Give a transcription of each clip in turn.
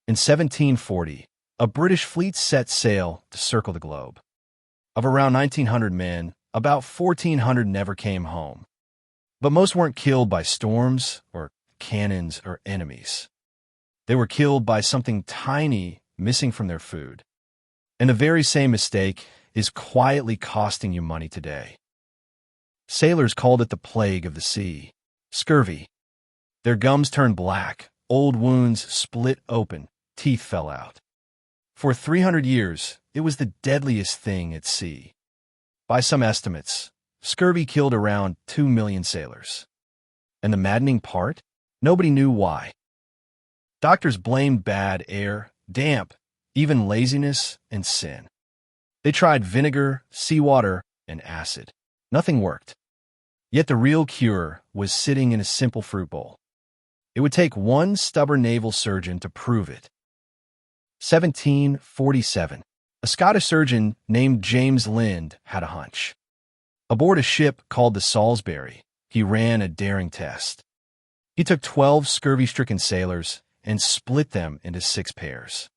In 1740, a British fleet set sail to circle the globe. Of around 1,900 men, about 1,400 never came home. But most weren't killed by storms or cannons or enemies. They were killed by something tiny missing from their food. And the very same mistake is quietly costing you money today. Sailors called it the plague of the sea, scurvy. Their gums turned black, old wounds split open, teeth fell out. For 300 years, it was the deadliest thing at sea. By some estimates, scurvy killed around 2 million sailors. And the maddening part? Nobody knew why. Doctors blamed bad air, damp, even laziness and sin. They tried vinegar, seawater, and acid. Nothing worked. Yet the real cure was sitting in a simple fruit bowl. It would take one stubborn naval surgeon to prove it. 1747. A Scottish surgeon named James Lind had a hunch. Aboard a ship called the Salisbury, he ran a daring test. He took 12 scurvy-stricken sailors and split them into 6 pairs.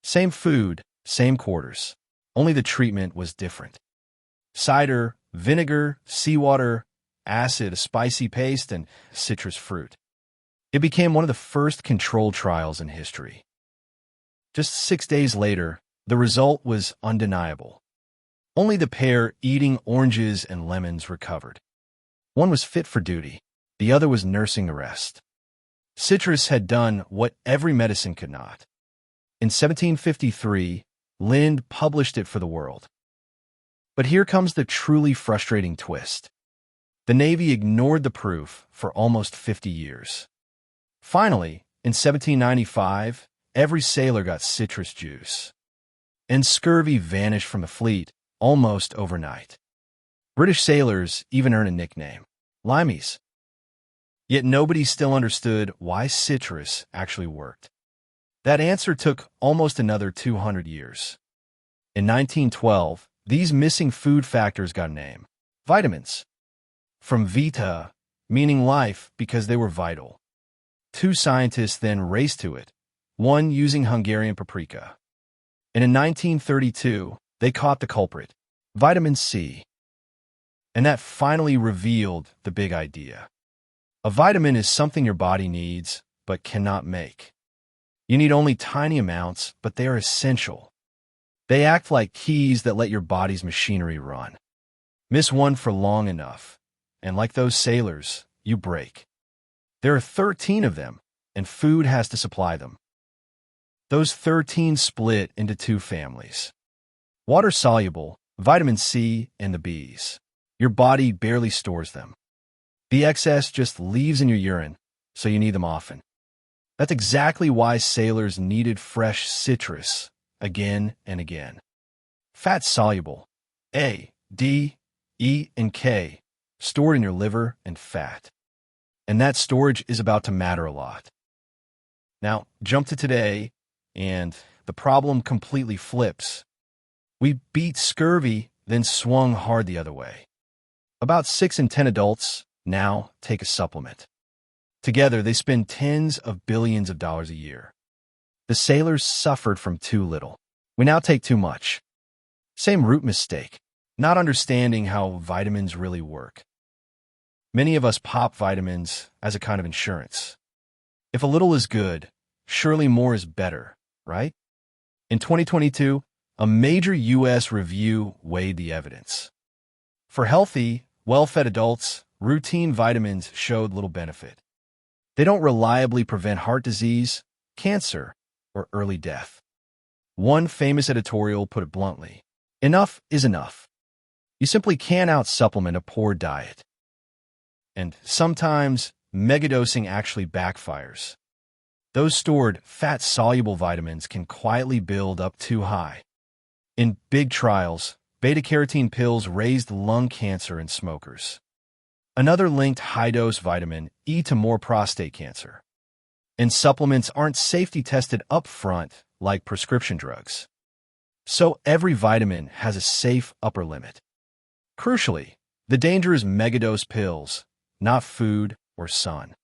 Same food, same quarters, only the treatment was different. Cider, vinegar, seawater, acid, a spicy paste, and citrus fruit. It became one of the first controlled trials in history. Just 6 days later, the result was undeniable. Only the pair eating oranges and lemons recovered. One was fit for duty, the other was nursing the rest. Citrus had done what every medicine could not. In 1753, Lind published it for the world. But here comes the truly frustrating twist. The Navy ignored the proof for almost 50 years. Finally, in 1795, every sailor got citrus juice. And scurvy vanished from the fleet almost overnight. British sailors even earned a nickname, limeys. Yet nobody still understood why citrus actually worked. That answer took almost another 200 years. In 1912, these missing food factors got a name, vitamins. From vita, meaning life because they were vital. 2 scientists then raced to it, one using Hungarian paprika. And in 1932, they caught the culprit, vitamin C. And that finally revealed the big idea. A vitamin is something your body needs, but cannot make. You need only tiny amounts, but they are essential. They act like keys that let your body's machinery run. Miss one for long enough, and like those sailors, you break. There are 13 of them, and food has to supply them. Those 13 split into 2 families. Water-soluble, vitamin C, and the Bs. Your body barely stores them. The excess just leaves in your urine, so you need them often. That's exactly why sailors needed fresh citrus again and again. Fat-soluble, A, D, E, and K, stored in your liver and fat. And that storage is about to matter a lot. Now, jump to today, and the problem completely flips. We beat scurvy, then swung hard the other way. About 6 in 10 adults now take a supplement. Together, they spend tens of billions of dollars a year. The sailors suffered from too little. We now take too much. Same root mistake, not understanding how vitamins really work. Many of us pop vitamins as a kind of insurance. If a little is good, surely more is better, right? In 2022, a major U.S. review weighed the evidence. For healthy, well-fed adults, routine vitamins showed little benefit. They don't reliably prevent heart disease, cancer, or early death. One famous editorial put it bluntly, enough is enough. You simply can't out-supplement a poor diet. And sometimes, megadosing actually backfires. Those stored fat-soluble vitamins can quietly build up too high. In big trials, beta-carotene pills raised lung cancer in smokers. Another linked high-dose vitamin E to more prostate cancer. And supplements aren't safety tested up front like prescription drugs. So every vitamin has a safe upper limit. Crucially, the danger is megadose pills, not food or sun.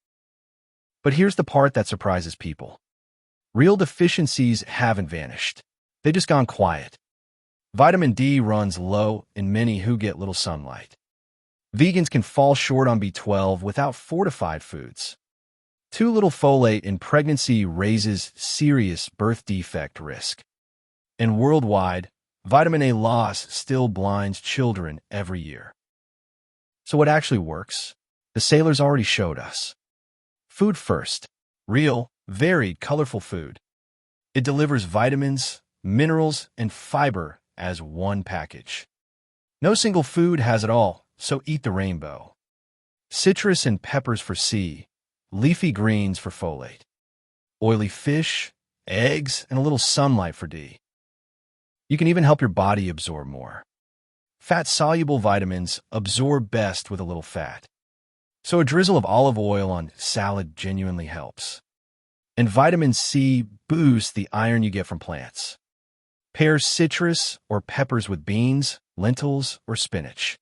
But here's the part that surprises people. Real deficiencies haven't vanished. They've just gone quiet. Vitamin D runs low in many who get little sunlight. Vegans can fall short on B12 without fortified foods. Too little folate in pregnancy raises serious birth defect risk. And worldwide, vitamin A loss still blinds children every year. So what actually works? The sailors already showed us. Food first. Real, varied, colorful food. It delivers vitamins, minerals, and fiber as one package. No single food has it all, so eat the rainbow. Citrus and peppers for C, leafy greens for folate, oily fish, eggs, and a little sunlight for D. You can even help your body absorb more. Fat-soluble vitamins absorb best with a little fat. So a drizzle of olive oil on salad genuinely helps. And vitamin C boosts the iron you get from plants. Pair citrus or peppers with beans, lentils, or spinach.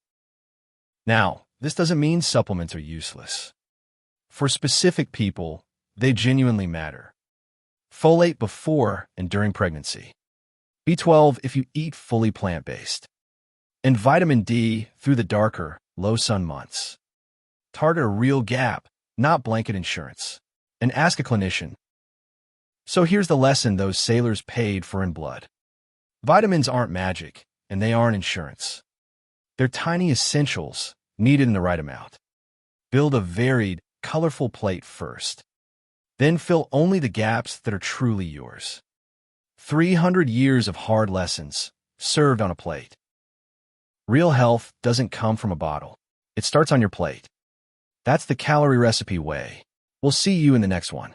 Now, this doesn't mean supplements are useless. For specific people, they genuinely matter. Folate before and during pregnancy. B12 if you eat fully plant-based. And vitamin D through the darker, low sun months. Target a real gap, not blanket insurance. And ask a clinician. So here's the lesson those sailors paid for in blood. Vitamins aren't magic, and they aren't insurance. They're tiny essentials needed in the right amount. Build a varied, colorful plate first. Then fill only the gaps that are truly yours. 300 years of hard lessons served on a plate. Real health doesn't come from a bottle. It starts on your plate. That's the Calorierecipe way. We'll see you in the next one.